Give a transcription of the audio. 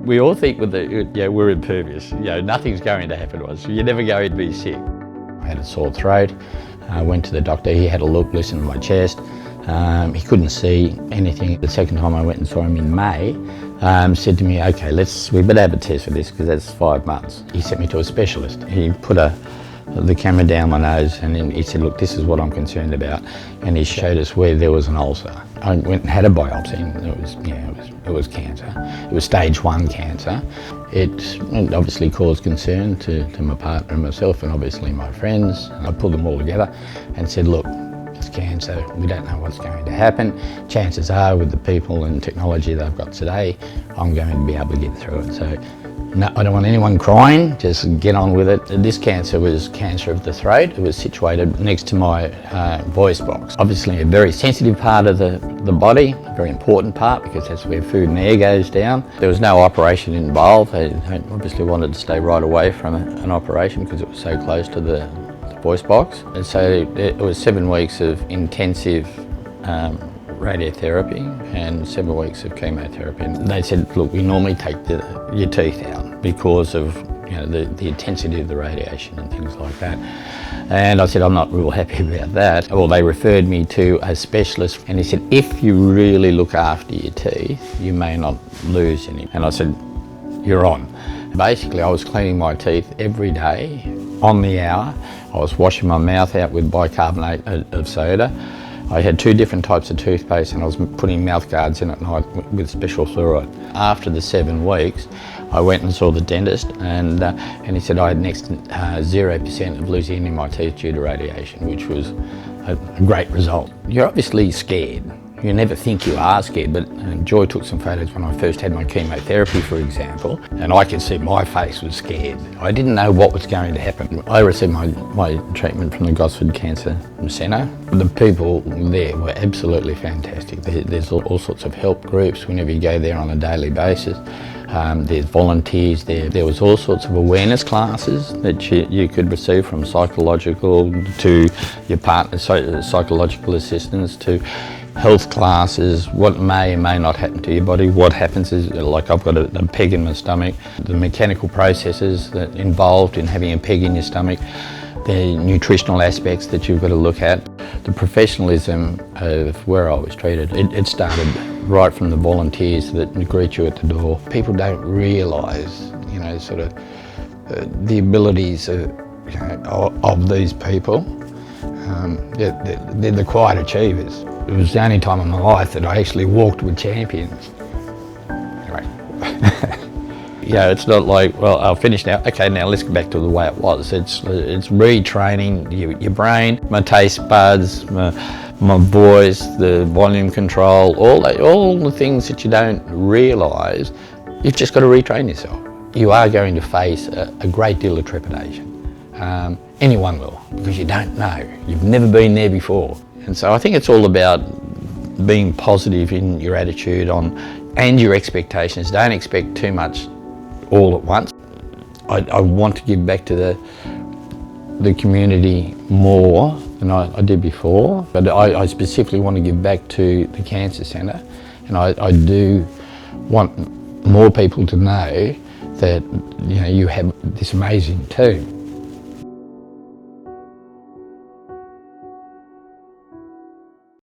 We all think we're impervious. Nothing's going to happen to us. You're never going to be sick. I had a sore throat. I went to the doctor. He had a look, listened to my chest. He couldn't see anything. The second time I went and saw him in May, said to me, okay, we better have a test for this because that's 5 months. He sent me to a specialist. He put the camera down my nose and then he said, look, this is what I'm concerned about. And he showed us where there was an ulcer. I went and had a biopsy and it was cancer. It was stage 1 cancer. It obviously caused concern to my partner and myself and obviously my friends. I pulled them all together and said, look, it's cancer, we don't know what's going to happen. Chances are with the people and technology they've got today, I'm going to be able to get through it. So no, I don't want anyone crying, just get on with it. This cancer was cancer of the throat. It was situated next to my voice box. Obviously a very sensitive part of the body, a very important part because that's where food and air goes down. There was no operation involved. I obviously wanted to stay right away from an operation because it was so close to the voice box. And so it was 7 weeks of intensive radiotherapy and 7 weeks of chemotherapy. And they said, look, we normally take your teeth out because of the intensity of the radiation and things like that. And I said, I'm not real happy about that. Well, they referred me to a specialist and he said, if you really look after your teeth, you may not lose any. And I said, you're on. Basically, I was cleaning my teeth every day on the hour. I was washing my mouth out with bicarbonate of soda. I had 2 different types of toothpaste and I was putting mouth guards in at night with special fluoride. After the 7 weeks, I went and saw the dentist and he said I had next 0% of losing any of my teeth due to radiation, which was a great result. You're obviously scared. You never think you are scared, but Joy took some photos when I first had my chemotherapy, for example, and I could see my face was scared. I didn't know what was going to happen. I received my treatment from the Gosford Cancer Centre. The people there were absolutely fantastic. There's all sorts of help groups whenever you go there on a daily basis. There's volunteers there. There was all sorts of awareness classes that you could receive, from psychological to your partner's psychological assistance to health classes, what may or may not happen to your body. What happens is, like I've got a peg in my stomach, the mechanical processes that involved in having a peg in your stomach, the nutritional aspects that you've got to look at, the professionalism of where I was treated. It started right from the volunteers that greet you at the door. People don't realise, the abilities of these people. They're the quiet achievers. It was the only time in my life that I actually walked with champions. Anyway. It's not like, well, I'll finish now. Okay, now let's get back to the way it was. It's retraining your brain, my taste buds, my voice, the volume control, all the things that you don't realise. You've just got to retrain yourself. You are going to face a great deal of trepidation. Anyone will, because you don't know. You've never been there before. And so I think it's all about being positive in your attitude and your expectations. Don't expect too much all at once. I want to give back to the community more than I did before, but I specifically want to give back to the Cancer Centre, and I do want more people to know that you have this amazing team.